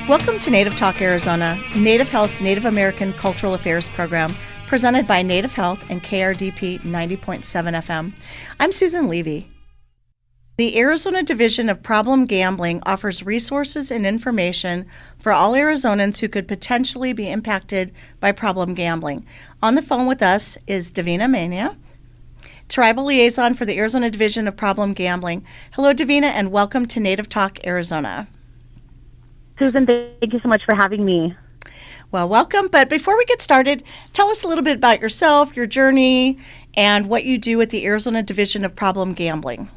Welcome to Native Talk Arizona, Native Health's Native American Cultural Affairs program, presented by Native Health and KRDP 90.7 FM. I'm Susan Levy. The Arizona Division of Problem Gambling offers resources and information for all Arizonans who could potentially be impacted by problem gambling. On the phone with us is Davina Mania, Tribal Liaison for the Arizona Division of Problem Gambling. Hello, Davina, and welcome to Native Talk Arizona. Susan, thank you so much for having me. Well, welcome. But before we get started, tell us a little bit about yourself, your journey, and what you do at the Arizona Division of Problem Gambling.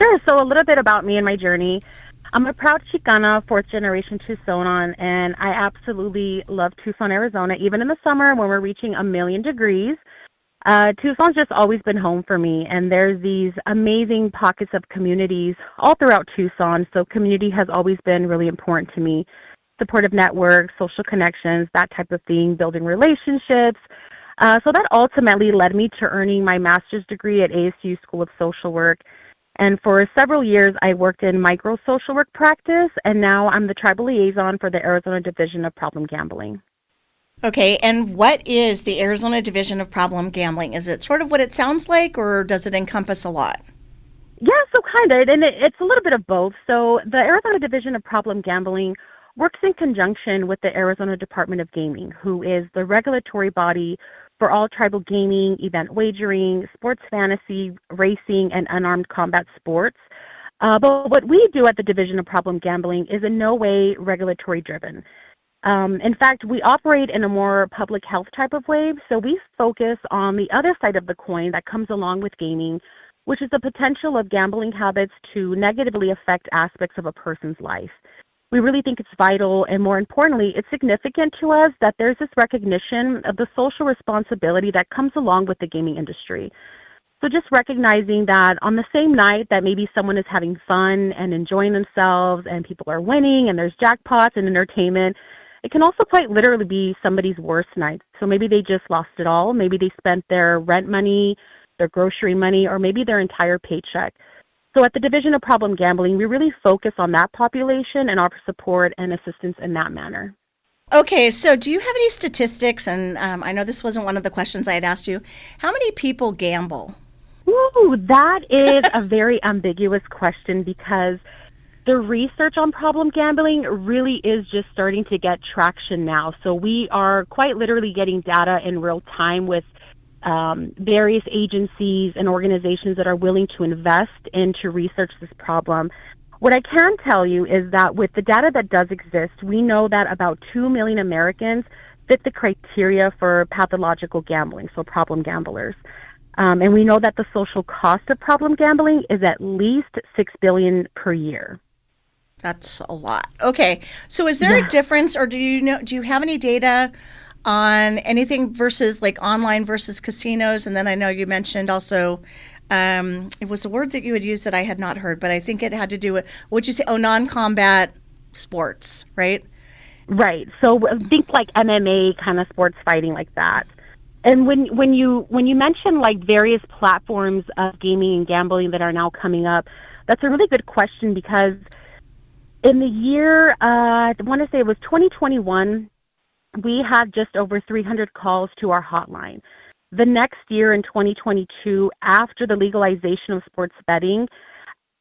Sure. So a little bit about me and my journey. I'm a proud Chicana, fourth generation Tucsonan, and I absolutely love Tucson, Arizona. Even in the summer when we're reaching 1,000,000 degrees, Tucson's just always been home for me, and there's these amazing pockets of communities all throughout Tucson, so community has always been really important to me. Supportive networks, social connections, that type of thing, building relationships. So that ultimately led me to earning my master's degree at ASU School of Social Work. And for several years, I worked in micro social work practice, and now I'm the tribal liaison for the Arizona Division of Problem Gambling. Okay, and what is the Arizona Division of Problem Gambling? Is it sort of what it sounds like, or does it encompass a lot? Yeah, so kind of, and it's a little bit of both. So the Arizona Division of Problem Gambling works in conjunction with the Arizona Department of Gaming, who is the regulatory body for all tribal gaming, event wagering, sports fantasy, racing, and unarmed combat sports. But what we do at the Division of Problem Gambling is in no way regulatory driven. In fact, we operate in a more public health type of way, so we focus on the other side of the coin that comes along with gaming, which is the potential of gambling habits to negatively affect aspects of a person's life. We really think it's vital, and more importantly, it's significant to us that there's this recognition of the social responsibility that comes along with the gaming industry. So just recognizing that on the same night that maybe someone is having fun and enjoying themselves and people are winning and there's jackpots and entertainment, it can also quite literally be somebody's worst night. So maybe they just lost it all. Maybe they spent their rent money, their grocery money, or maybe their entire paycheck. So at the Division of Problem Gambling, we really focus on that population and offer support and assistance in that manner. Okay, so do you have any statistics? And I know this wasn't one of the questions I had asked you. How many people gamble? Ooh, that is a very ambiguous question because the research on problem gambling really is just starting to get traction now. So we are quite literally getting data in real time with various agencies and organizations that are willing to invest into research this problem. What I can tell you is that with the data that does exist, we know that about 2 million Americans fit the criteria for pathological gambling, so problem gamblers. And we know that the social cost of problem gambling is at least $6 billion per year. That's a lot. Okay, so is there a difference, or do you have any data on anything versus like online versus casinos? And then I know you mentioned also, it was a word that you had used that I had not heard, but I think it had to do with, what'd you say? Oh, non-combat sports, right? Right. So think like MMA kind of sports fighting like that. And when you mention like various platforms of gaming and gambling that are now coming up, that's a really good question because in the year, I want to say it was 2021, we had just over 300 calls to our hotline. The next year in 2022, after the legalization of sports betting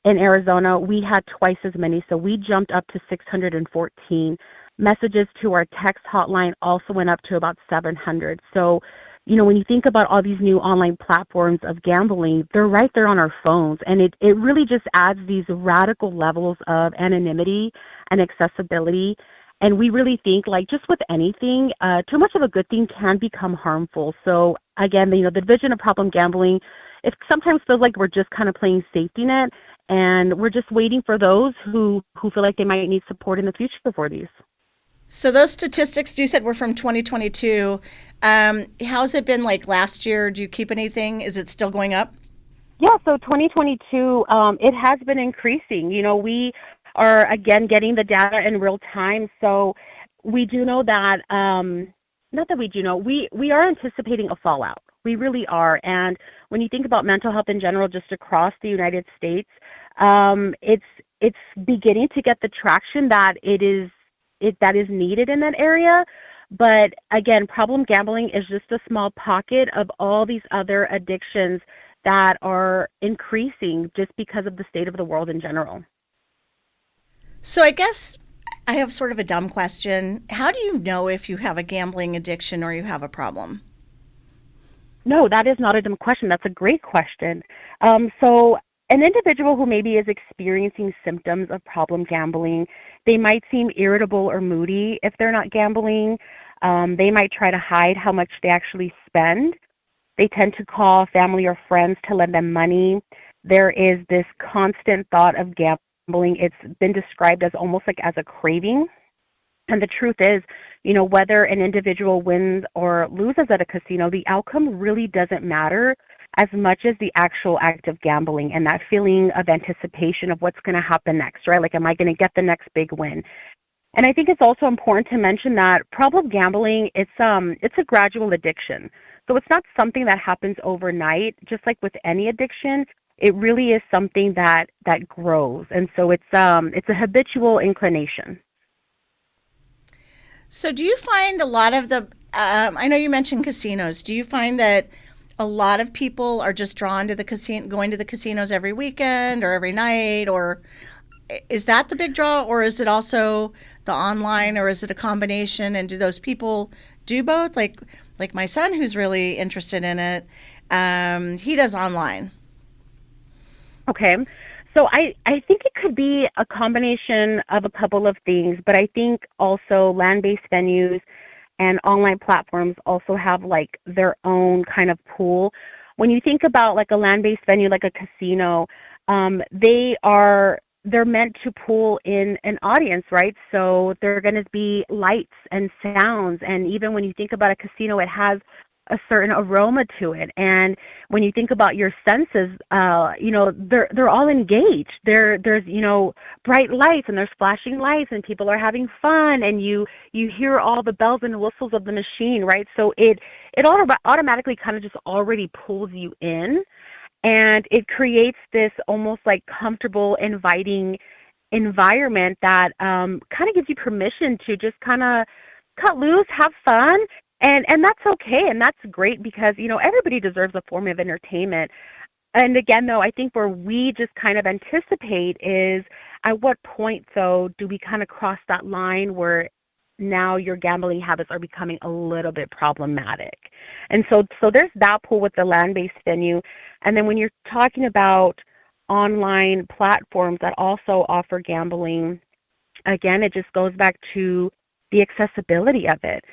in Arizona, we had twice as many. So we jumped up to 614. Messages to our text hotline also went up to about 700. So, when you think about all these new online platforms of gambling, they're right there on our phones. And it really just adds these radical levels of anonymity and accessibility. And we really think, like just with anything, too much of a good thing can become harmful. So again, the Division of Problem Gambling, it sometimes feels like we're just kind of playing safety net, and we're just waiting for those who feel like they might need support in the future for these. So those statistics you said were from 2022. How's it been like last year? Do you keep anything? Is it still going up? Yeah, so 2022, it has been increasing. We are, again, getting the data in real time. So we do know that, not that we do know, we are anticipating a fallout. We really are. And when you think about mental health in general, just across the United States, it's beginning to get the traction that that is needed in that area. But again, problem gambling is just a small pocket of all these other addictions that are increasing just because of the state of the world in general. So I guess I have sort of a dumb question. How do you know if you have a gambling addiction or you have a problem? No, that is not a dumb question. That's a great question. So, an individual who maybe is experiencing symptoms of problem gambling, they might seem irritable or moody if they're not gambling. They might try to hide how much they actually spend. They tend to call family or friends to lend them money. There is this constant thought of gambling. It's been described as almost like as a craving. And the truth is, whether an individual wins or loses at a casino, the outcome really doesn't matter as much as the actual act of gambling and that feeling of anticipation of what's going to happen next, right? Like, am I going to get the next big win? And I think it's also important to mention that problem gambling, it's a gradual addiction. So it's not something that happens overnight. Just like with any addiction, it really is something that grows. And so it's a habitual inclination. So, do you find a lot of I know you mentioned casinos. Do you find that a lot of people are just drawn to the casino, going to the casinos every weekend or every night, or is that the big draw, or is it also the online, or is it a combination? And do those people do both? Like my son, who's really interested in it, he does online. Okay. So I think it could be a combination of a couple of things, but I think also land-based venues and online platforms also have like their own kind of pool. When you think about like a land-based venue, like a casino, they're meant to pull in an audience, right? So there are going to be lights and sounds, and even when you think about a casino, it has a certain aroma to it. And when you think about your senses, they're all engaged. There's bright lights and there's flashing lights and people are having fun and you hear all the bells and whistles of the machine, right? So it automatically kind of just already pulls you in, and it creates this almost like comfortable, inviting environment that kind of gives you permission to just kind of cut loose, have fun. And that's okay, and that's great because, everybody deserves a form of entertainment. And again, though, I think where we just kind of anticipate is at what point, though, do we kind of cross that line where now your gambling habits are becoming a little bit problematic. And so there's that pool with the land-based venue. And then when you're talking about online platforms that also offer gambling, again, it just goes back to the accessibility of it.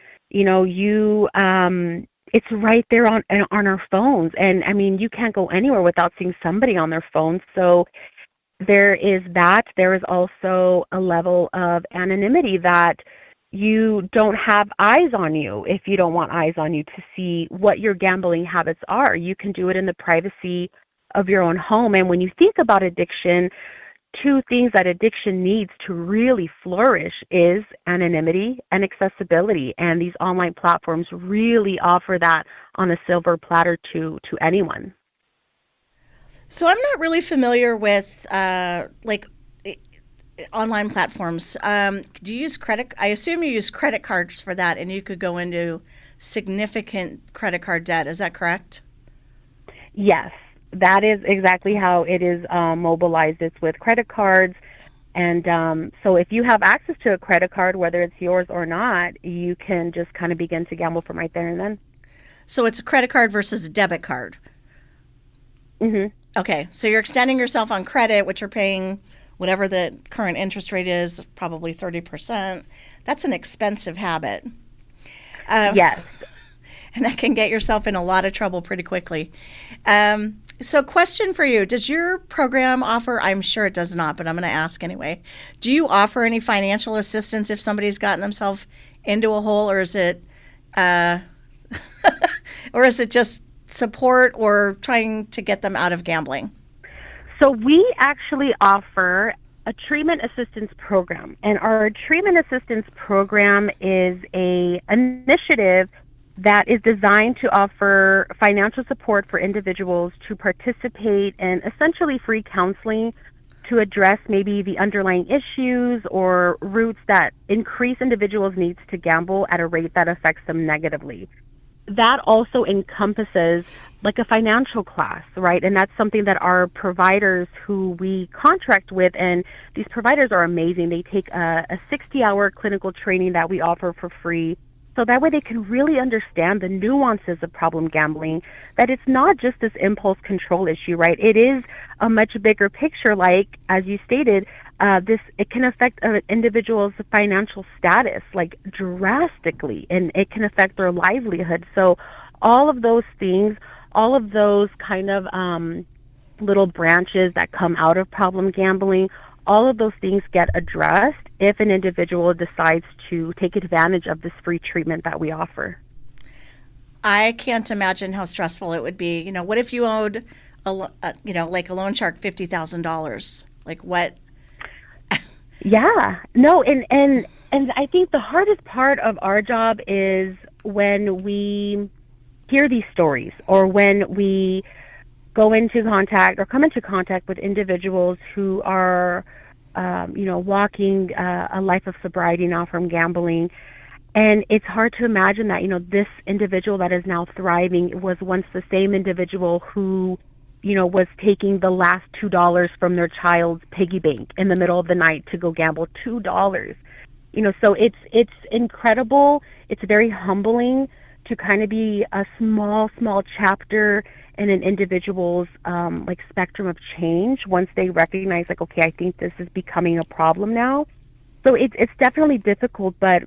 It's right there on our phones, and I mean, you can't go anywhere without seeing somebody on their phone. So there is that. There is also a level of anonymity that you don't have eyes on you if you don't want eyes on you to see what your gambling habits are. You can do it in the privacy of your own home. And when you think about addiction, two things that addiction needs to really flourish is anonymity and accessibility, and these online platforms really offer that on a silver platter to anyone. So I'm not really familiar with online platforms. Do you use credit? I assume you use credit cards for that, and you could go into significant credit card debt. Is that correct? Yes. That is exactly how it is mobilized. It's with credit cards. And so if you have access to a credit card, whether it's yours or not, you can just kind of begin to gamble from right there and then. So it's a credit card versus a debit card. Mm-hmm. Okay. So you're extending yourself on credit, which you're paying whatever the current interest rate is, probably 30%. That's an expensive habit. Yes. And that can get yourself in a lot of trouble pretty quickly. So question for you, does your program offer, I'm sure it does not, but I'm going to ask anyway, do you offer any financial assistance if somebody's gotten themselves into a hole, or is it or is it just support or trying to get them out of gambling? So we actually offer a treatment assistance program, and our treatment assistance program is an initiative that is designed to offer financial support for individuals to participate in essentially free counseling to address maybe the underlying issues or roots that increase individuals' needs to gamble at a rate that affects them negatively. That also encompasses like a financial class, right? And that's something that our providers who we contract with, and these providers are amazing. They take a 60-hour clinical training that we offer for free. So that way they can really understand the nuances of problem gambling, that it's not just this impulse control issue, right? It is a much bigger picture, like, as you stated, it can affect an individual's financial status like drastically, and it can affect their livelihood. So all of those things, all of those kind of little branches that come out of problem gambling, all of those things get addressed if an individual decides to take advantage of this free treatment that we offer. I can't imagine how stressful it would be. What if you owed like a loan shark $50,000? Like what? Yeah, no, and I think the hardest part of our job is when we hear these stories, or when we go into contact or come into contact with individuals who are, walking a life of sobriety now from gambling. And it's hard to imagine that, this individual that is now thriving was once the same individual who, was taking the last $2 from their child's piggy bank in the middle of the night to go gamble. $2. So it's incredible. It's very humbling to kind of be a small chapter in an individual's like spectrum of change once they recognize, like, okay, I think this is becoming a problem now. So it's definitely difficult, but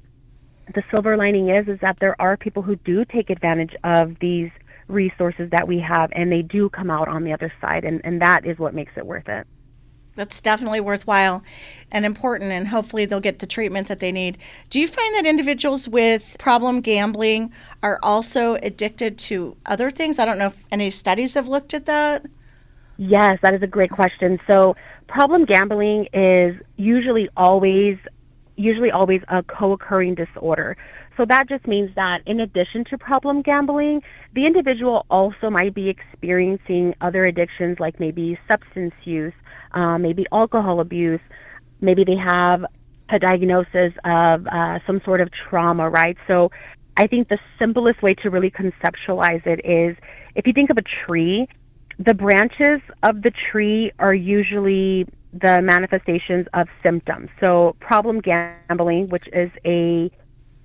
the silver lining is that there are people who do take advantage of these resources that we have, and they do come out on the other side, and that is what makes it worth it. That's definitely worthwhile and important, and hopefully they'll get the treatment that they need. Do you find that individuals with problem gambling are also addicted to other things? I don't know if any studies have looked at that. Yes, that is a great question. So problem gambling is usually always a co-occurring disorder. So that just means that in addition to problem gambling, the individual also might be experiencing other addictions, like maybe substance use, maybe alcohol abuse, maybe they have a diagnosis of some sort of trauma, right? So I think the simplest way to really conceptualize it is, if you think of a tree, the branches of the tree are usually the manifestations of symptoms. So problem gambling, which is a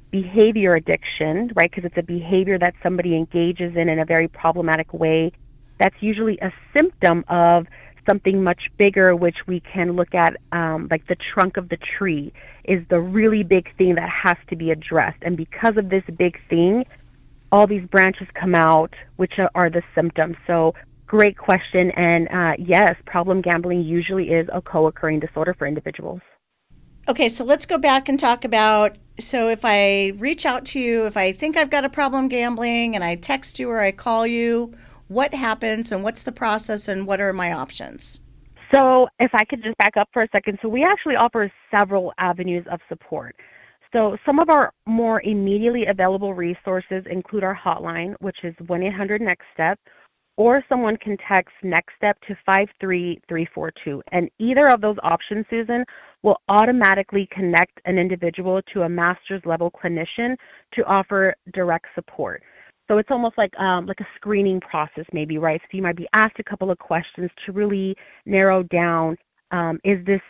behavior addiction, right, because it's a behavior that somebody engages in a very problematic way, that's usually a symptom of something much bigger, which we can look at, like the trunk of the tree is the really big thing that has to be addressed. And because of this big thing, all these branches come out, which are the symptoms. So great question. And yes, problem gambling usually is a co-occurring disorder for individuals. Okay, so let's go back and talk about, so if I reach out to you, if I think I've got a problem gambling and I text you or I call you, what happens and what's the process and what are my options? So if I could just back up for a second. So we actually offer several avenues of support. So some of our more immediately available resources include our hotline, which is 1-800-NEXT-STEP, or someone can text Next Step to 53342. And either of those options, Susan, will automatically connect an individual to a master's level clinician to offer direct support. So it's almost like a screening process maybe, right? So you might be asked a couple of questions to really narrow down, is this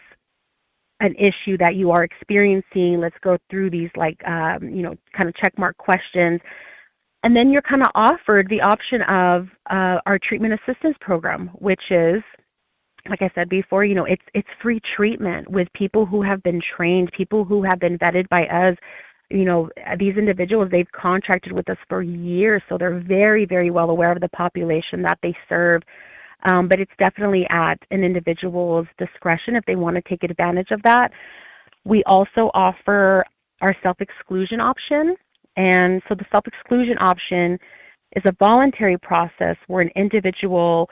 an issue that you are experiencing? Let's go through these kind of checkmark questions. And then you're kind of offered the option of our treatment assistance program, which is, like I said before, it's free treatment with people who have been trained, people who have been vetted by us. These individuals, they've contracted with us for years, so they're very, very well aware of the population that they serve. But it's definitely at an individual's discretion if they want to take advantage of that. We also offer our self-exclusion option. And so the self-exclusion option is a voluntary process where an individual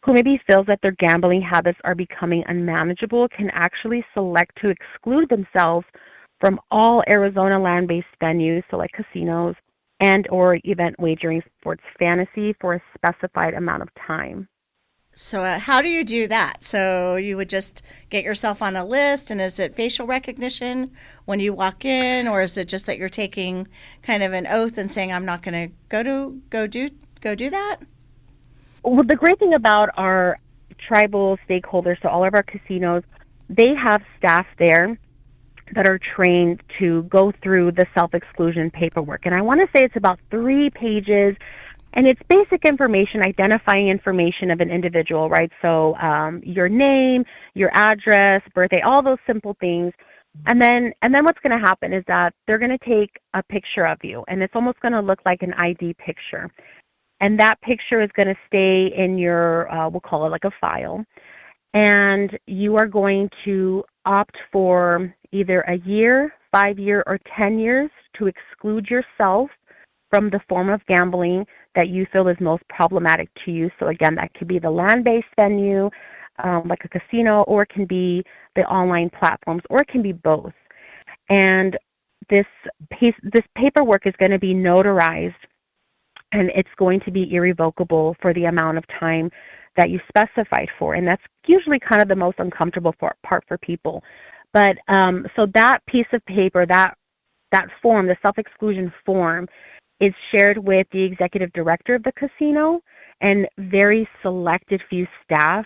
who maybe feels that their gambling habits are becoming unmanageable can actually select to exclude themselves from all Arizona land-based venues, so like casinos and or event wagering sports fantasy for a specified amount of time. So how do you do that? So you would just get yourself on a list, and is it facial recognition when you walk in, or is it just that you're taking kind of an oath and saying, I'm not going to go do that? Well, the great thing about our tribal stakeholders, so all of our casinos, they have staff there that are trained to go through the self-exclusion paperwork. And I want to say it's about 3 pages, and it's basic information, identifying information of an individual, right? So your name, your address, birthday, all those simple things. And then what's going to happen is that they're going to take a picture of you, and it's almost going to look like an ID picture. And that picture is going to stay in your, we'll call it like a file. And you are going to opt for either a year, 5 year, or 10 years to exclude yourself from the form of gambling that you feel is most problematic to you. So again, that could be the land-based venue, like a casino, or it can be the online platforms, or it can be both. And this paperwork is going to be notarized, and it's going to be irrevocable for the amount of time that you specified for. And that's usually kind of the most uncomfortable part for people. But so that piece of paper, that form, the self-exclusion form, is shared with the executive director of the casino and very selected few staff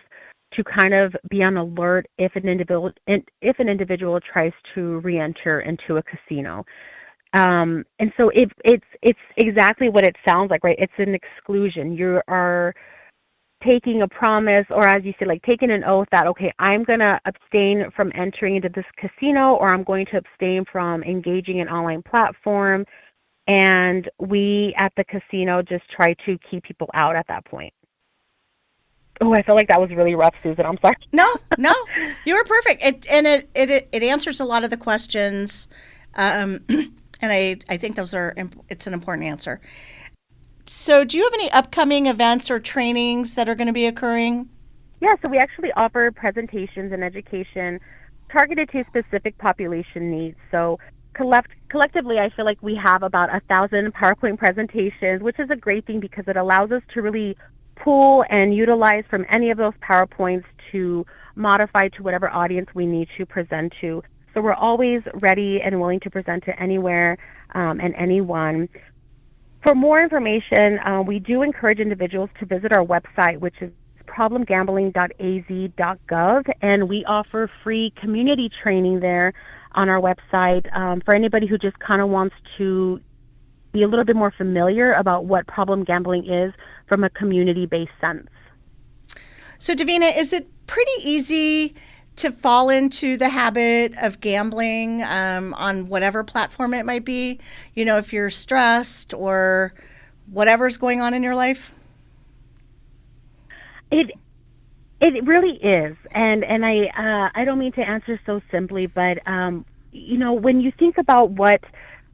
to kind of be on alert if an individual tries to re-enter into a casino. And so it's exactly what it sounds like, right? It's an exclusion. You are taking a promise, or as you said, like taking an oath that, okay, I'm going to abstain from entering into this casino, or I'm going to abstain from engaging in online platform. And we at the casino just try to keep people out at that point. Oh, I feel like that was really rough, Susan. I'm sorry. No, you were perfect. It answers a lot of the questions. And I think it's an important answer. So do you have any upcoming events or trainings that are going to be occurring? Yeah, so we actually offer presentations and education targeted to specific population needs. So collectively, I feel like we have about 1,000 PowerPoint presentations, which is a great thing because it allows us to really pull and utilize from any of those PowerPoints to modify to whatever audience we need to present to. So we're always ready and willing to present to anywhere and anyone. For more information, we do encourage individuals to visit our website, which is problemgambling.az.gov, and we offer free community training there on our website for anybody who just kind of wants to be a little bit more familiar about what problem gambling is from a community-based sense. So, Davina, is it pretty easy to fall into the habit of gambling on whatever platform it might be? You know, if you're stressed or whatever's going on in your life? It really is, and I don't mean to answer so simply, but you know, when you think about what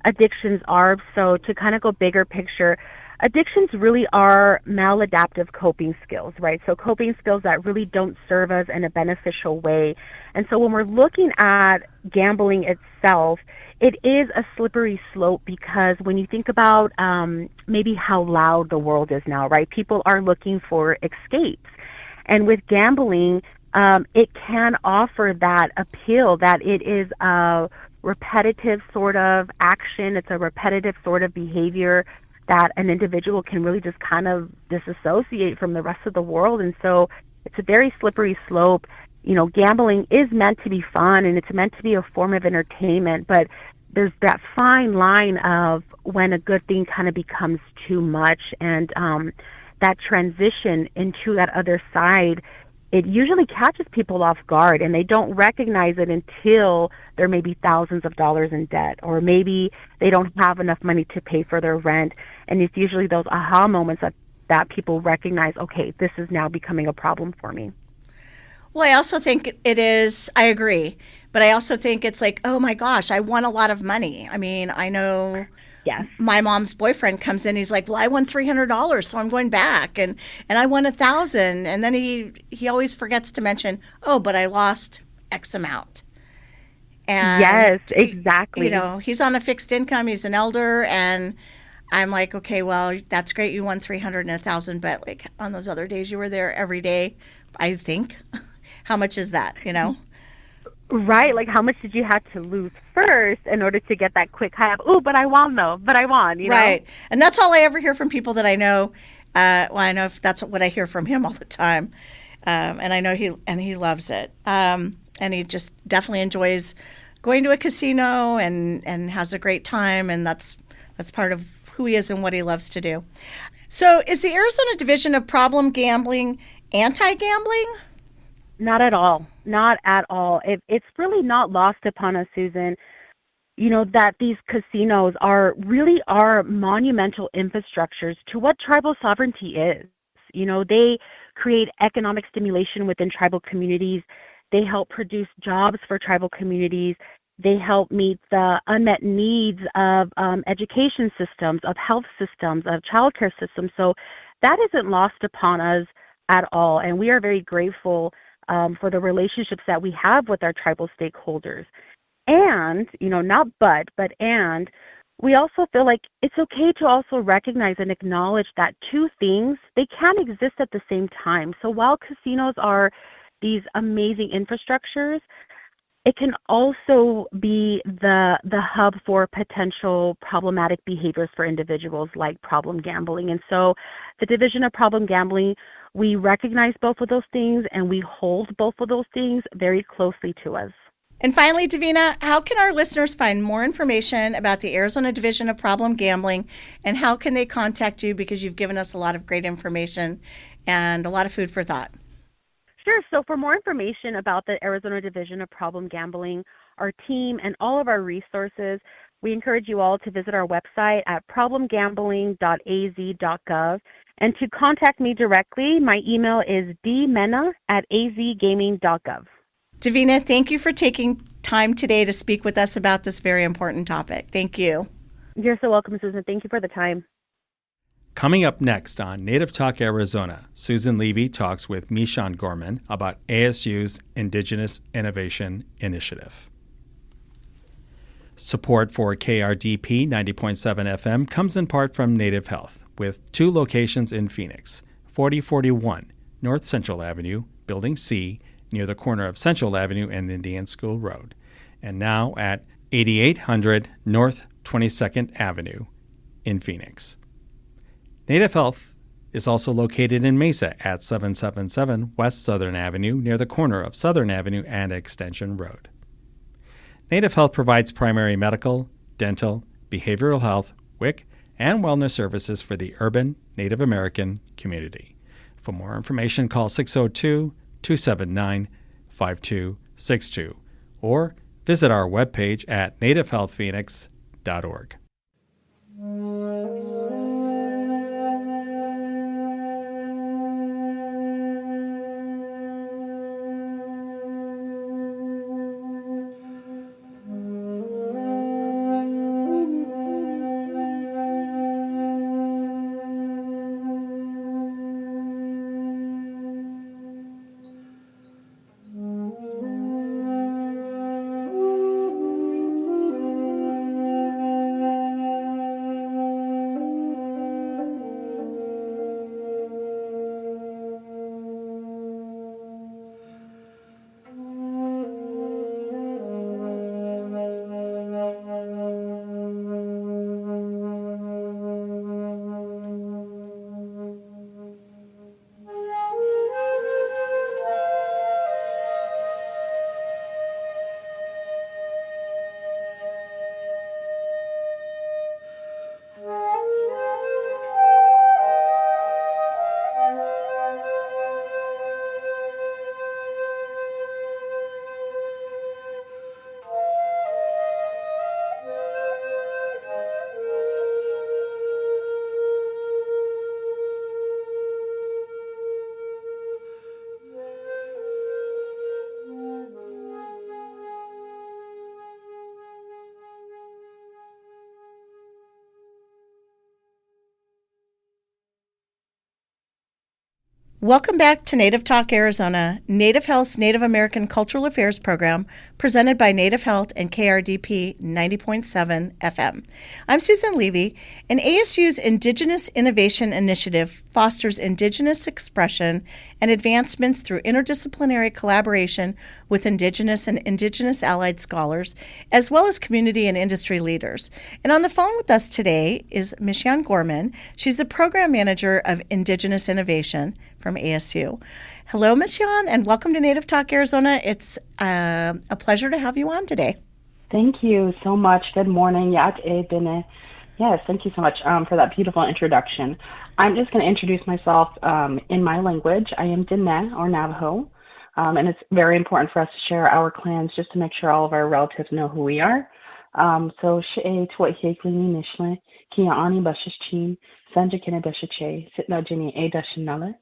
addictions are, so to kind of go bigger picture, addictions really are maladaptive coping skills, right? So coping skills that really don't serve us in a beneficial way. And so when we're looking at gambling itself, it is a slippery slope because when you think about maybe how loud the world is now, right? People are looking for escapes. And with gambling, it can offer that appeal that it is a repetitive sort of action. It's a repetitive sort of behavior that an individual can really just kind of disassociate from the rest of the world. And so it's a very slippery slope. You know, gambling is meant to be fun and it's meant to be a form of entertainment, but there's that fine line of when a good thing kind of becomes too much, and that transition into that other side, it usually catches people off guard and they don't recognize it until they're maybe thousands of dollars in debt, or maybe they don't have enough money to pay for their rent. And it's usually those aha moments that people recognize, okay, this is now becoming a problem for me. Well, I also think it is, I agree, but I also think it's like, oh my gosh, I won a lot of money. I mean, I know Yes. my mom's boyfriend comes in, he's like, well, I won $300, so I'm going back, and I won 1,000, and then he always forgets to mention, oh, but I lost X amount. And yes, exactly. you know, he's on a fixed income, he's an elder, and I'm like, okay, well, that's great. You won 300 and 1,000, but like on those other days you were there every day, I think. How much is that, you know? Right, like how much did you have to lose first in order to get that quick high of, oh, but I won though, but I won, you know? Right. And that's all I ever hear from people that I know. Well, I know if that's what I hear from him all the time. And I know he loves it. And he just definitely enjoys going to a casino and has a great time. And that's part of who he is and what he loves to do. So is the Arizona Division of Problem Gambling anti-gambling? Not at all. Not at all. It's really not lost upon us, Susan, that these casinos are monumental infrastructures to what tribal sovereignty is. They create economic stimulation within tribal communities. They help produce jobs for tribal communities. They help meet the unmet needs of education systems, of health systems, of childcare systems. So that isn't lost upon us at all. And we are very grateful for the relationships that we have with our tribal stakeholders. And, not and we also feel like it's okay to also recognize and acknowledge that two things, they can exist at the same time. So while casinos are these amazing infrastructures, it can also be the hub for potential problematic behaviors for individuals like problem gambling. And so the Division of Problem Gambling, we recognize both of those things and we hold both of those things very closely to us. And finally, Davina, how can our listeners find more information about the Arizona Division of Problem Gambling, and how can they contact you, because you've given us a lot of great information and a lot of food for thought? Sure. So for more information about the Arizona Division of Problem Gambling, our team, and all of our resources, we encourage you all to visit our website at problemgambling.az.gov. And to contact me directly, my email is dmena@azgaming.gov. Davina, thank you for taking time today to speak with us about this very important topic. Thank you. You're so welcome, Susan. Thank you for the time. Coming up next on Native Talk Arizona, Susan Levy talks with Mishan Gorman about ASU's Indigenous Innovation Initiative. Support for KRDP 90.7 FM comes in part from Native Health, with 2 locations in Phoenix, 4041 North Central Avenue, Building C, near the corner of Central Avenue and Indian School Road, and now at 8800 North 22nd Avenue in Phoenix. Native Health is also located in Mesa at 777 West Southern Avenue, near the corner of Southern Avenue and Extension Road. Native Health provides primary medical, dental, behavioral health, WIC, and wellness services for the urban Native American community. For more information, call 602-279-5262 or visit our webpage at nativehealthphoenix.org. Welcome back to Native Talk Arizona, Native Health's Native American Cultural Affairs program, presented by Native Health and KRDP 90.7 FM. I'm Susan Levy, and ASU's Indigenous Innovation Initiative fosters Indigenous expression and advancements through interdisciplinary collaboration with Indigenous and Indigenous allied scholars, as well as community and industry leaders. And on the phone with us today is Michonne Gorman. She's the Program Manager of Indigenous Innovation from ASU. Hello, Michonne, and welcome to Native Talk Arizona. It's a pleasure to have you on today. Thank you so much. Good morning. Yes, thank you so much for that beautiful introduction. I'm just going to introduce myself in my language. I am Diné, or Navajo, and it's very important for us to share our clans just to make sure all of our relatives know who we are. So, She'e Tuahiglini Nishle, Kia Ani Bashichin, Sanja Kina Beshiche, Sitna Jini E Dashinale.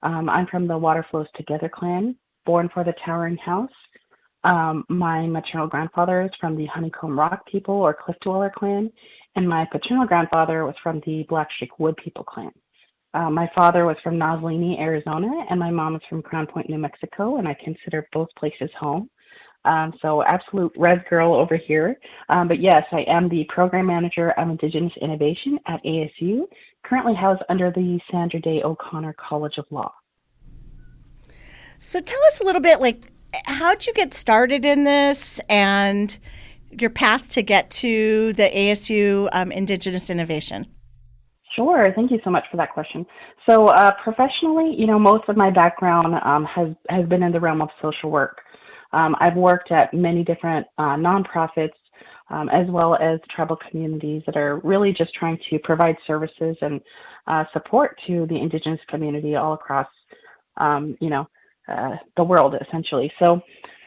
I'm from the Water Flows Together clan, born for the Towering House. My maternal grandfather is from the Honeycomb Rock people or Cliff Dweller clan, and my paternal grandfather was from the Blackstreak Wood people clan. My father was from Nozzolini, Arizona, and my mom is from Crown Point, New Mexico, and I consider both places home. So absolute res girl over here. But yes, I am the program manager of Indigenous Innovation at ASU, currently housed under the Sandra Day O'Connor College of Law. So tell us a little bit, how'd you get started in this and your path to get to the ASU Indigenous Innovation? Sure. Thank you so much for that question. So professionally, most of my background has been in the realm of social work. I've worked at many different nonprofits as well as tribal communities that are really just trying to provide services and support to the Indigenous community all across, the world, essentially. So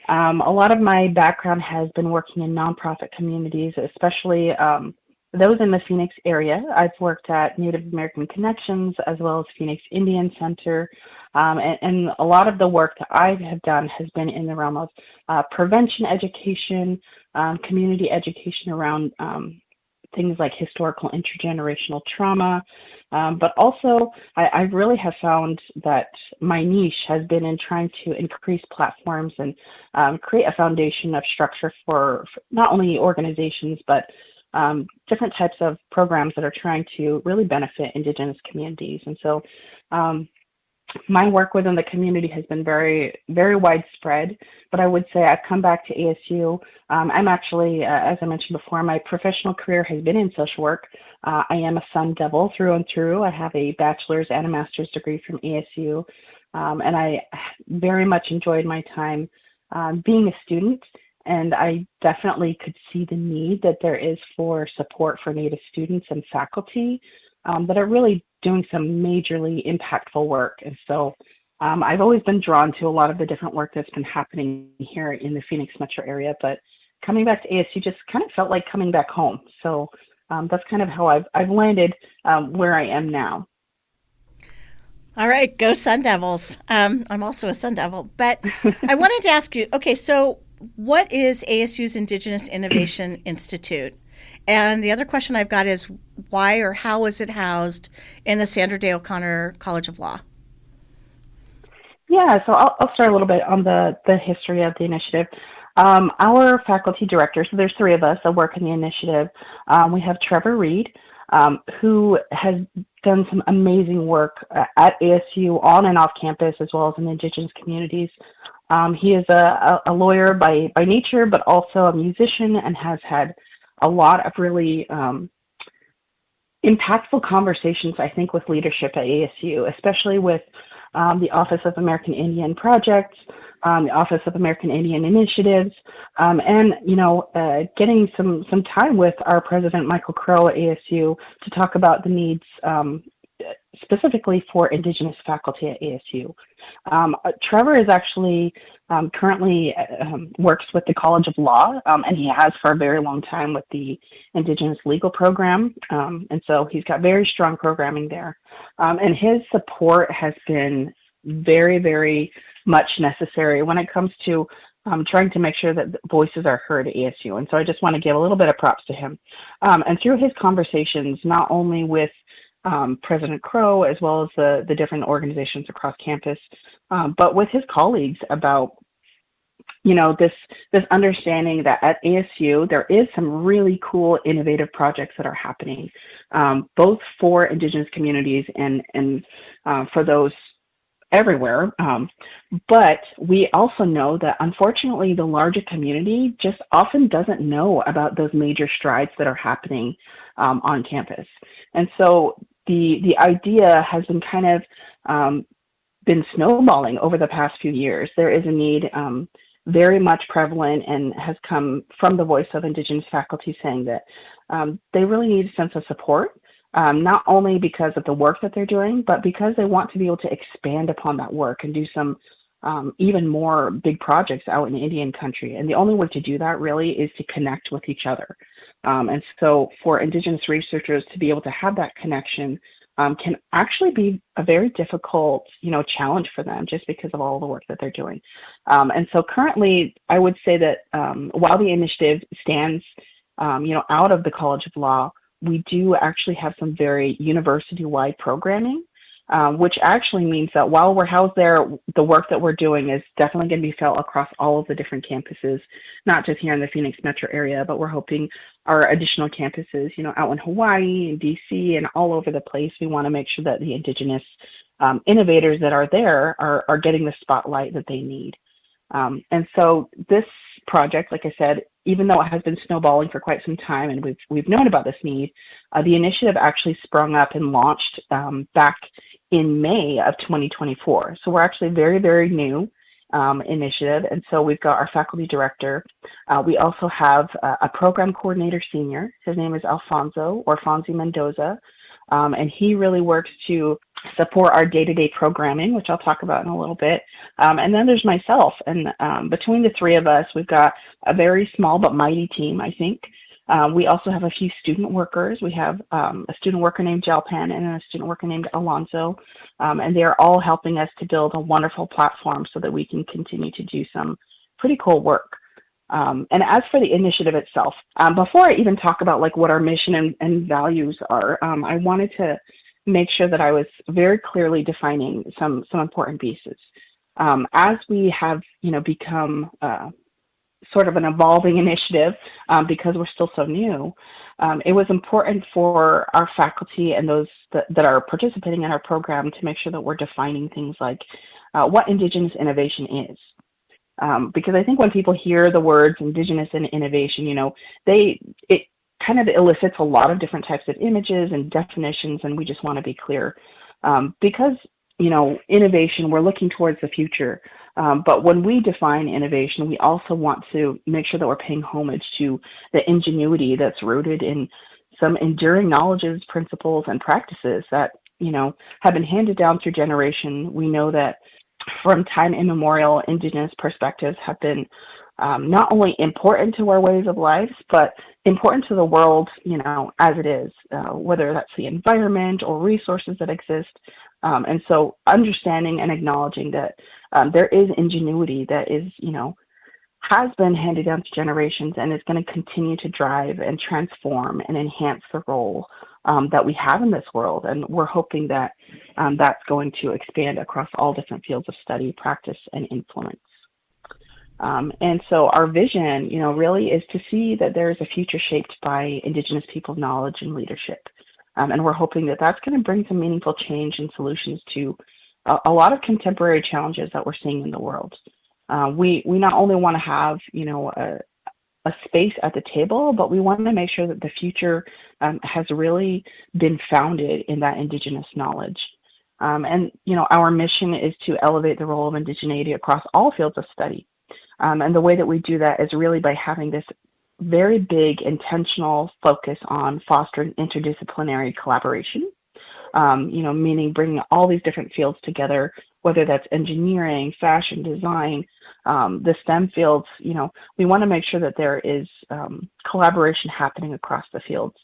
a lot of my background has been working in nonprofit communities, especially those in the Phoenix area. I've worked at Native American Connections as well as Phoenix Indian Center. And a lot of the work that I have done has been in the realm of prevention education, community education around things like historical intergenerational trauma. But also, I really have found that my niche has been in trying to increase platforms and create a foundation of structure for not only organizations, but different types of programs that are trying to really benefit Indigenous communities. And so my work within the community has been very, very widespread, but I would say I've come back to ASU. I'm actually, as I mentioned before, my professional career has been in social work. I am a Sun Devil through and through. I have a bachelor's and a master's degree from ASU, and I very much enjoyed my time being a student, and I definitely could see the need that there is for support for Native students and faculty that are really doing some majorly impactful work. And so I've always been drawn to a lot of the different work that's been happening here in the Phoenix metro area, but coming back to ASU just kind of felt like coming back home. So that's kind of how I've landed where I am now. All right, go Sun Devils. I'm also a Sun Devil, but I wanted to ask you, okay, so what is ASU's Indigenous Innovation Institute? And the other question I've got is why or how is it housed in the Sandra Day O'Connor College of Law? Yeah, so I'll start a little bit on the history of the initiative. Our faculty director, so there's three of us that work in the initiative. We have Trevor Reed, who has done some amazing work at ASU on and off campus, as well as in Indigenous communities. He is a lawyer by nature, but also a musician and has had a lot of really impactful conversations, I think, with leadership at ASU, especially with the Office of American Indian Projects, the Office of American Indian Initiatives, and, getting some time with our president, Michael Crow at ASU, to talk about the needs specifically for Indigenous faculty at ASU. Trevor is actually currently works with the College of Law, and he has for a very long time with the Indigenous Legal Program, and so he's got very strong programming there. And his support has been very, very much necessary when it comes to trying to make sure that voices are heard at ASU. And so I just want to give a little bit of props to him. And through his conversations, not only with President Crow, as well as the different organizations across campus, but with his colleagues about this understanding that at ASU there is some really cool innovative projects that are happening, both for Indigenous communities and for those everywhere. But we also know that unfortunately the larger community just often doesn't know about those major strides that are happening on campus. And so the idea has been kind of been snowballing over the past few years. There is a need very much prevalent and has come from the voice of Indigenous faculty saying that they really need a sense of support, not only because of the work that they're doing, but because they want to be able to expand upon that work and do some even more big projects out in Indian country. And the only way to do that really is to connect with each other. And so for Indigenous researchers to be able to have that connection can actually be a very difficult, challenge for them just because of all the work that they're doing. And so currently, I would say that while the initiative stands, out of the College of Law, we do actually have some very university-wide programming, which actually means that while we're housed there, the work that we're doing is definitely going to be felt across all of the different campuses, not just here in the Phoenix metro area, but we're hoping our additional campuses, out in Hawaii and DC and all over the place. We want to make sure that the Indigenous innovators that are there are getting the spotlight that they need. And so this project, like I said, even though it has been snowballing for quite some time and we've known about this need, the initiative actually sprung up and launched back in May of 2024. So we're actually very, very new initiative. And so we've got our faculty director. We also have a program coordinator senior. His name is Alfonso or Fonzie Mendoza. And he really works to support our day-to-day programming, which I'll talk about in a little bit. And then there's myself. And between the three of us, we've got a very small but mighty team, I think. We also have a few student workers. We have a student worker named Jalpan and a student worker named Alonso. And they are all helping us to build a wonderful platform so that we can continue to do some pretty cool work. And as for the initiative itself, before I even talk about like what our mission and values are, I wanted to make sure that I was very clearly defining some important pieces. As we have, become sort of an evolving initiative because we're still so new, it was important for our faculty and those that are participating in our program to make sure that we're defining things like what Indigenous innovation is. Because I think when people hear the words Indigenous and innovation, it kind of elicits a lot of different types of images and definitions, and we just want to be clear. Because, innovation, we're looking towards the future. But when we define innovation, we also want to make sure that we're paying homage to the ingenuity that's rooted in some enduring knowledges, principles, and practices that, have been handed down through generation. We know that from time immemorial, Indigenous perspectives have been not only important to our ways of life, but important to the world, as it is, whether that's the environment or resources that exist. And so understanding and acknowledging that there is ingenuity that is, has been handed down to generations and is going to continue to drive and transform and enhance the role that we have in this world. And we're hoping that that's going to expand across all different fields of study, practice, and influence. And so our vision, really is to see that there is a future shaped by Indigenous people's knowledge and leadership. And we're hoping that that's going to bring some meaningful change and solutions to a lot of contemporary challenges that we're seeing in the world. We not only want to have, a space at the table, but we want to make sure that the future has really been founded in that Indigenous knowledge. And, our mission is to elevate the role of indigeneity across all fields of study. And the way that we do that is really by having this very big intentional focus on fostering interdisciplinary collaboration, meaning bringing all these different fields together, whether that's engineering, fashion, design, the STEM fields. We want to make sure that there is collaboration happening across the fields.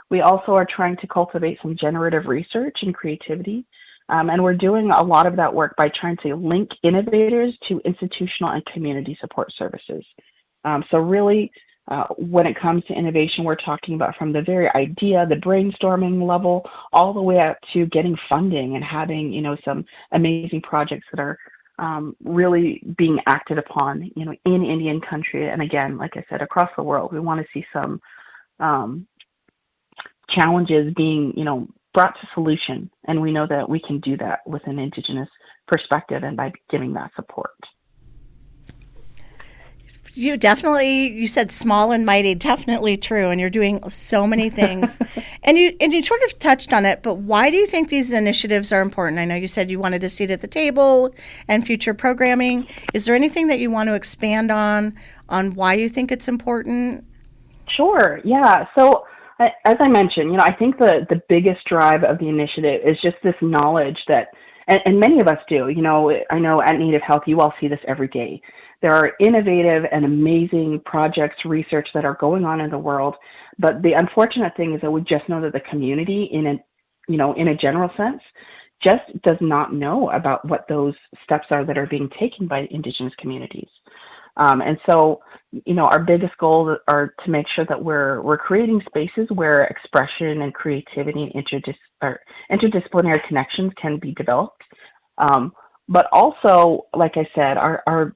We also are trying to cultivate some generative research and creativity. And we're doing a lot of that work by trying to link innovators to institutional and community support services. So really When it comes to innovation, we're talking about from the very idea, the brainstorming level, all the way up to getting funding and having, some amazing projects that are really being acted upon, in Indian country. And again, like I said, across the world, we want to see some challenges being, brought to solution. And we know that we can do that with an Indigenous perspective and by giving that support. You said small and mighty, definitely true, and you're doing so many things. and you sort of touched on it, but why do you think these initiatives are important? I know you said you wanted a seat at the table and future programming. Is there anything that you want to expand on why you think it's important? Sure, yeah. So as I mentioned, I think the biggest drive of the initiative is just this knowledge that, and many of us do, I know at Native Health, you all see this every day. There are innovative and amazing projects, research that are going on in the world, but the unfortunate thing is that we just know that the community, in a general sense, just does not know about what those steps are that are being taken by Indigenous communities. And so, our biggest goals are to make sure that we're creating spaces where expression and creativity and interdisciplinary connections can be developed. But also, like I said, our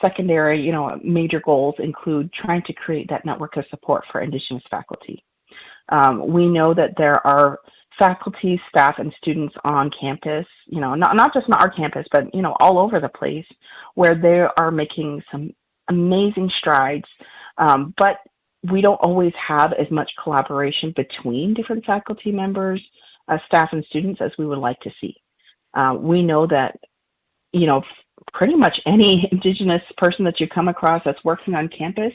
secondary, major goals include trying to create that network of support for Indigenous faculty. We know that there are faculty, staff, and students on campus, not just on our campus, but, all over the place, where they are making some amazing strides. But we don't always have as much collaboration between different faculty members, staff, and students as we would like to see. We know that, pretty much any Indigenous person that you come across that's working on campus,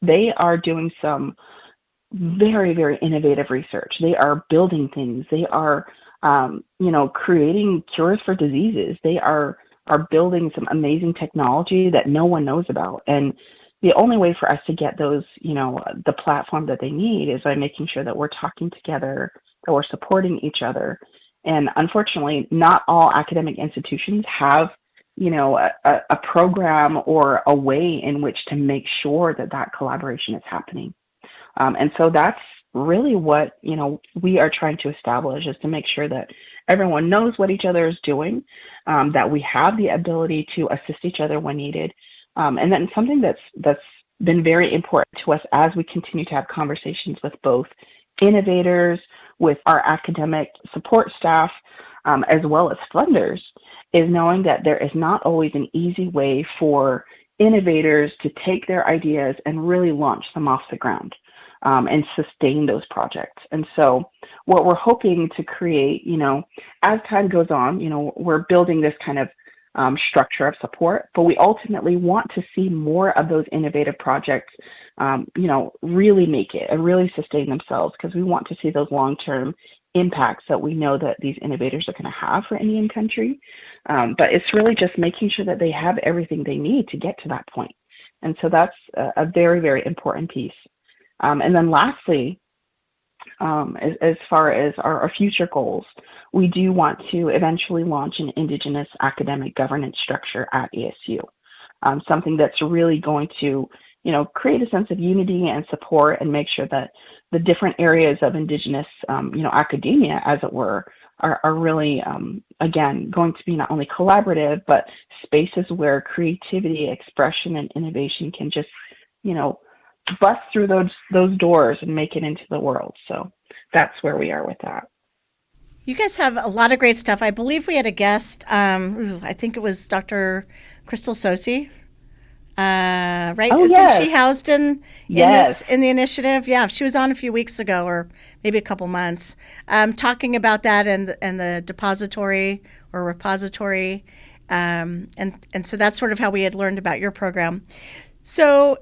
they are doing some very, very innovative research. They are building things. They are, creating cures for diseases. They are building some amazing technology that no one knows about. And the only way for us to get those, the platform that they need is by making sure that we're talking together, that we're supporting each other. And unfortunately, not all academic institutions have, a program or a way in which to make sure that collaboration is happening. And so that's really what, we are trying to establish, is to make sure that everyone knows what each other is doing, that we have the ability to assist each other when needed. And then something that's been very important to us as we continue to have conversations with both innovators, with our academic support staff, as well as funders, is knowing that there is not always an easy way for innovators to take their ideas and really launch them off the ground. And sustain those projects. And so what we're hoping to create, as time goes on, we're building this kind of structure of support, but we ultimately want to see more of those innovative projects, really make it and really sustain themselves, because we want to see those long-term impacts that we know that these innovators are going to have for Indian country. But it's really just making sure that they have everything they need to get to that point. And so that's a very, very important piece. And then lastly, as far as our future goals, we do want to eventually launch an Indigenous academic governance structure at ASU, something that's really going to, create a sense of unity and support and make sure that the different areas of Indigenous, academia, as it were, are really, again, going to be not only collaborative, but spaces where creativity, expression, and innovation can just, bust through those doors and make it into the world. So that's where we are with that. You guys have a lot of great stuff. I believe we had a guest, I think it was Dr. Crystal Sosi, right? Oh, Isn't yes. she housed in Yes. the initiative? Yeah, she was on a few weeks ago, or maybe a couple months, talking about that and the depository or repository. And so that's sort of how we had learned about your program. So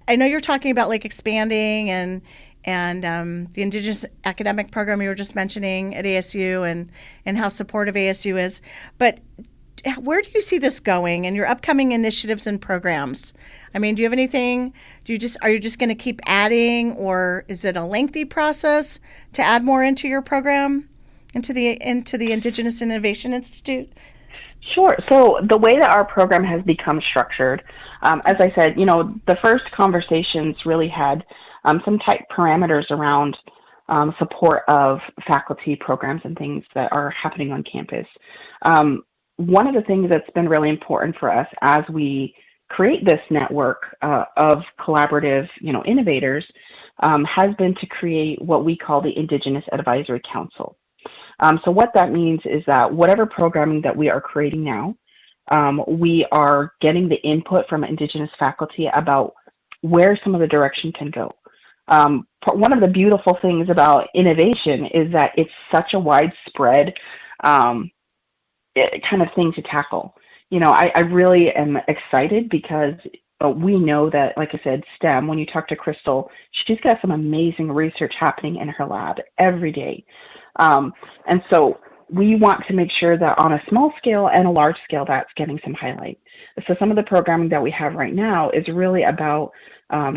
I know you're talking about like expanding and the Indigenous academic program you were just mentioning at ASU and how supportive ASU is. But where do you see this going in your upcoming initiatives and programs? I mean, do you have anything? Are you just going to keep adding, or is it a lengthy process to add more into your program, into the Indigenous Innovation Institute? Sure. So the way that our program has become structured, As I said, the first conversations really had some tight parameters around support of faculty programs and things that are happening on campus. One of the things that's been really important for us as we create this network of collaborative, innovators, has been to create what we call the Indigenous Advisory Council. So what that means is that whatever programming that we are creating now, we are getting the input from Indigenous faculty about where some of the direction can go. One of the beautiful things about innovation is that it's such a widespread kind of thing to tackle. I really am excited because we know that, like I said, STEM, when you talk to Crystal, she's got some amazing research happening in her lab every day. And so we want to make sure that on a small scale and a large scale, that's getting some highlight. So some of the programming that we have right now is really about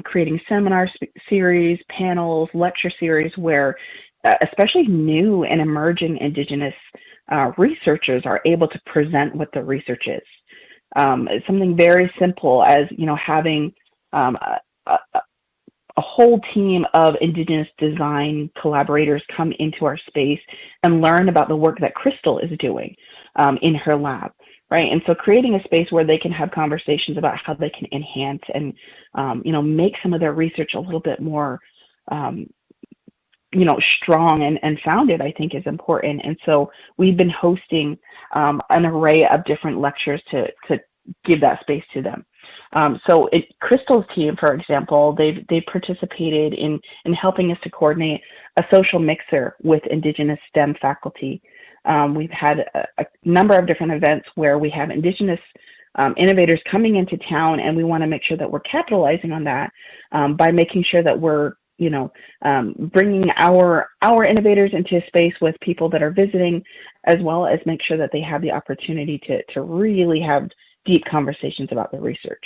creating seminar series, panels, lecture series where especially new and emerging Indigenous researchers are able to present what the research is. It's something very simple as, having a whole team of Indigenous design collaborators come into our space and learn about the work that Crystal is doing in her lab, right? And so creating a space where they can have conversations about how they can enhance and, make some of their research a little bit more, strong and founded, I think is important. And so we've been hosting an array of different lectures to give that space to them. So Crystal's team, for example, they participated in helping us to coordinate a social mixer with Indigenous STEM faculty. We've had a number of different events where we have Indigenous innovators coming into town, and we want to make sure that we're capitalizing on that by making sure that we're bringing our innovators into a space with people that are visiting, as well as make sure that they have the opportunity to really have deep conversations about the research.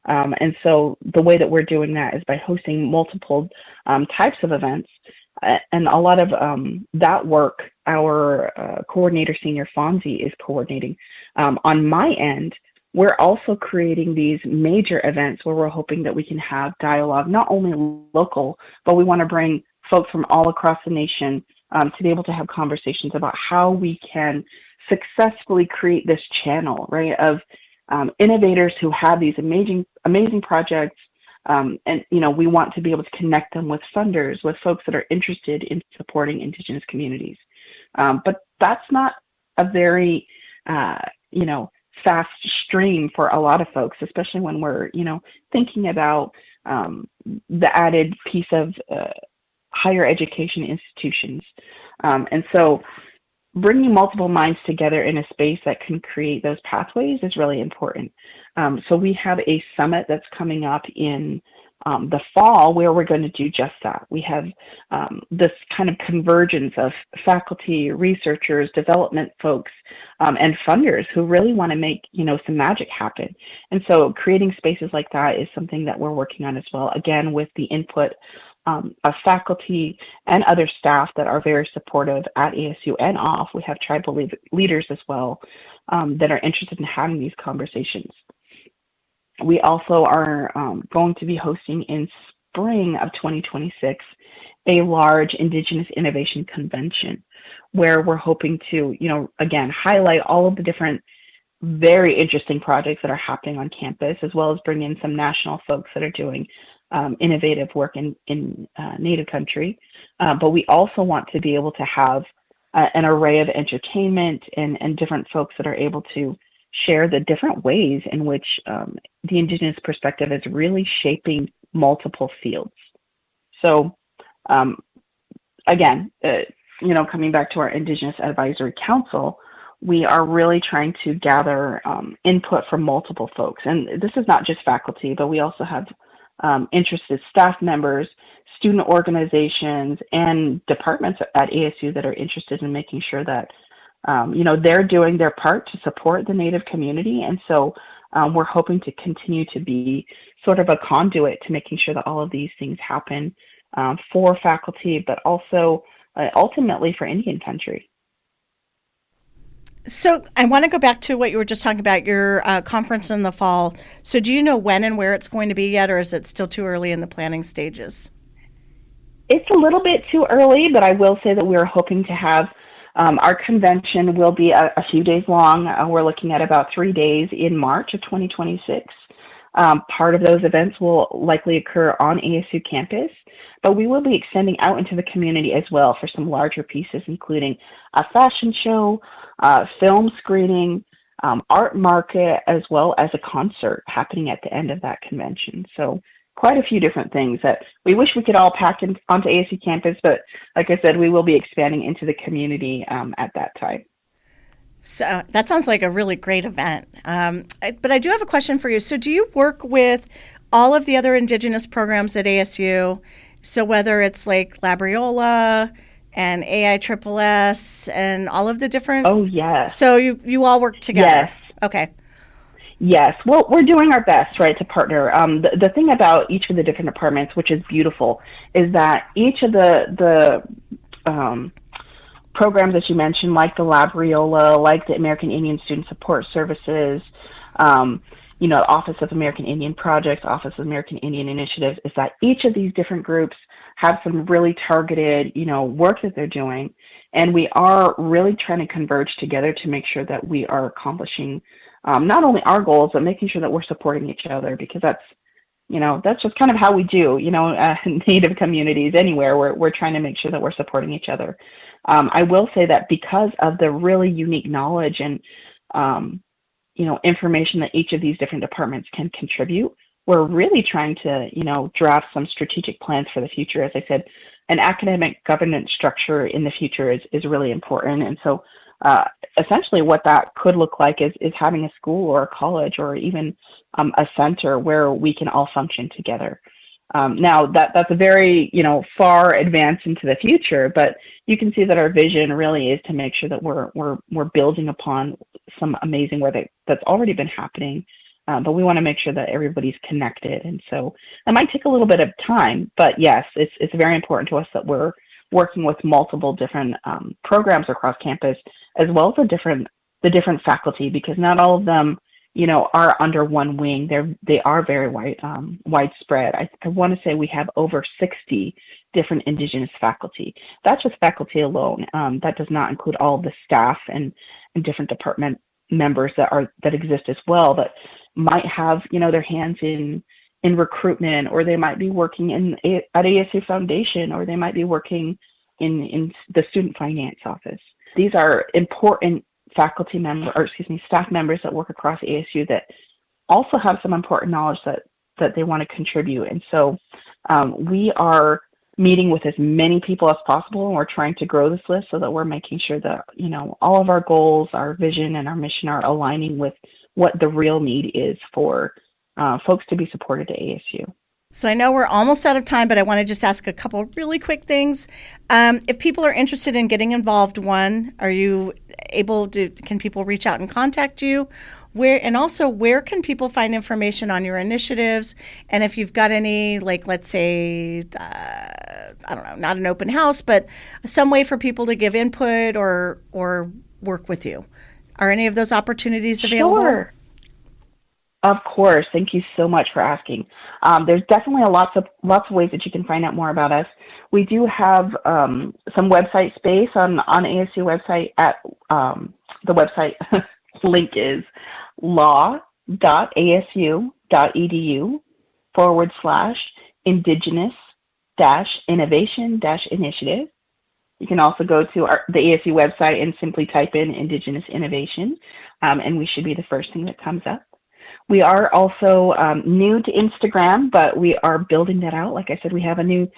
And so the way that we're doing that is by hosting multiple types of events. And a lot of that work, our coordinator, Senior Fonzie, is coordinating. On my end, we're also creating these major events where we're hoping that we can have dialogue, not only local, but we want to bring folks from all across the nation to be able to have conversations about how we can successfully create this channel, right, of innovators who have these amazing projects, and we want to be able to connect them with funders, with folks that are interested in supporting Indigenous communities. But that's not a very fast stream for a lot of folks, especially when we're thinking about the added piece of higher education institutions, and so bringing multiple minds together in a space that can create those pathways is really important. So we have a summit that's coming up in the fall where we're going to do just that. We have this kind of convergence of faculty, researchers, development folks, and funders who really want to make, some magic happen. And so creating spaces like that is something that we're working on as well, again, with the input of faculty and other staff that are very supportive at ASU and off. We have tribal leaders as well that are interested in having these conversations. We also are going to be hosting in spring of 2026 a large Indigenous Innovation Convention where we're hoping to, again, highlight all of the different very interesting projects that are happening on campus, as well as bring in some national folks that are doing innovative work in Native country. But we also want to be able to have an array of entertainment and different folks that are able to share the different ways in which the Indigenous perspective is really shaping multiple fields. So again, coming back to our Indigenous Advisory Council, we are really trying to gather input from multiple folks. And this is not just faculty, but we also have interested staff members, student organizations, and departments at ASU that are interested in making sure that they're doing their part to support the Native community. And so we're hoping to continue to be sort of a conduit to making sure that all of these things happen for faculty, but also ultimately for Indian country. So I want to go back to what you were just talking about, your conference in the fall. So do you know when and where it's going to be yet, or is it still too early in the planning stages? It's a little bit too early, but I will say that we're hoping to have our convention will be a few days long. We're looking at about 3 days in March of 2026. Part of those events will likely occur on ASU campus, but we will be extending out into the community as well for some larger pieces, including a fashion show, film screening, art market, as well as a concert happening at the end of that convention. So quite a few different things that we wish we could all pack onto ASU campus, but like I said, we will be expanding into the community at that time. So that sounds like a really great event. But I do have a question for you. So do you work with all of the other Indigenous programs at ASU? So whether it's like Labriola and AISSS and all of the different... Oh, yes. So you all work together? Yes. Okay. Yes. Well, we're doing our best, right, to partner. The thing about each of the different departments, which is beautiful, is that each of the programs that you mentioned, like the Labriola, like the American Indian Student Support Services, Office of American Indian Projects, Office of American Indian Initiatives, is that each of these different groups have some really targeted, work that they're doing. And we are really trying to converge together to make sure that we are accomplishing not only our goals, but making sure that we're supporting each other, because that's just kind of how we do, Native communities anywhere. We're trying to make sure that we're supporting each other. I will say that because of the really unique knowledge and, information that each of these different departments can contribute, we're really trying to, draft some strategic plans for the future. As I said, an academic governance structure in the future is really important. And so essentially what that could look like is having a school or a college or even a center where we can all function together. Now that's a very, far advance into the future, but you can see that our vision really is to make sure that we're building upon some amazing work that's already been happening. But we want to make sure that everybody's connected. And so it might take a little bit of time, but yes, it's very important to us that we're working with multiple different programs across campus, as well as the different faculty, because not all of them, are under one wing. They are very widespread. I want to say we have over 60 different Indigenous faculty. That's just faculty alone. That does not include all of the staff and different department members that exist as well, that might have, their hands in recruitment, or they might be working at ASU Foundation, or they might be working in the student finance office. These are important staff members that work across ASU that also have some important knowledge that they want to contribute. And so we are meeting with as many people as possible, and we're trying to grow this list so that we're making sure that, all of our goals, our vision, and our mission are aligning with what the real need is for folks to be supported at ASU. So I know we're almost out of time, but I want to just ask a couple really quick things. If people are interested in getting involved, are you able to, can people reach out and contact you? Where can people find information on your initiatives? And if you've got any, like, let's say, I don't know, not an open house, but some way for people to give input or work with you. Are any of those opportunities available? Sure. Of course. Thank you so much for asking. There's definitely lots of ways that you can find out more about us. We do have some website space on ASU website. At the website link is law.asu.edu/indigenous-innovation-initiative. You can also go to the ASU website and simply type in Indigenous Innovation, and we should be the first thing that comes up. We are also new to Instagram, but we are building that out. Like I said, we have a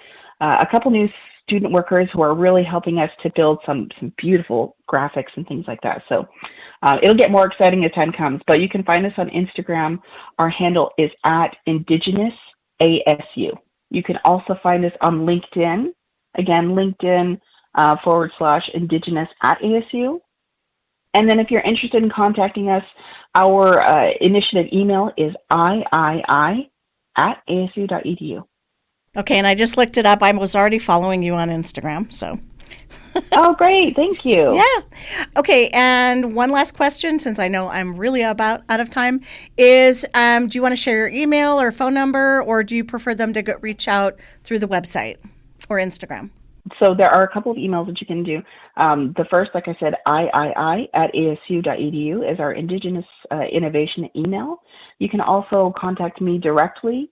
couple new student workers who are really helping us to build some beautiful graphics and things like that. So it'll get more exciting as time comes. But you can find us on Instagram. Our handle is @IndigenousASU. You can also find us on LinkedIn. Again, LinkedIn /Indigenous@ASU. And then if you're interested in contacting us, our initiative email is iii@asu.edu. Okay, and I just looked it up. I was already following you on Instagram, so. Oh, great. Thank you. Yeah. Okay. And one last question, since I know I'm really about out of time, is do you want to share your email or phone number, or do you prefer them to reach out through the website or Instagram? So there are a couple of emails that you can do. The first, like I said, III@asu.edu is our Indigenous Innovation email. You can also contact me directly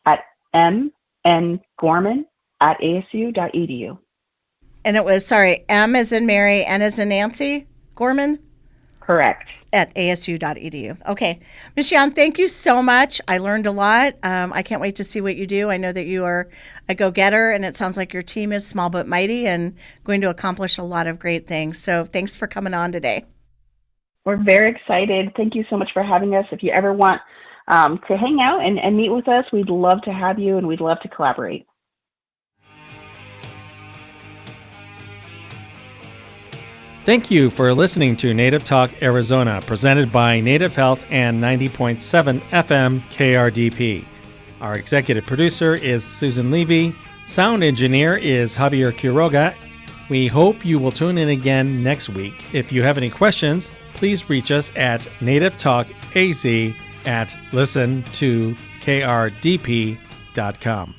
at mngorman@asu.edu. And it was, sorry, M as in Mary, N as in Nancy, Gorman? Correct. At asu.edu. Okay. Ms. Yan, thank you so much. I learned a lot. I can't wait to see what you do. I know that you are a go-getter, and it sounds like your team is small but mighty and going to accomplish a lot of great things. So thanks for coming on today. We're very excited. Thank you so much for having us. If you ever want to hang out and meet with us, we'd love to have you, and we'd love to collaborate. Thank you for listening to Native Talk Arizona, presented by Native Health and 90.7 FM KRDP. Our executive producer is Susan Levy. Sound engineer is Javier Quiroga. We hope you will tune in again next week. If you have any questions, please reach us at nativetalkaz@listen2krdp.com.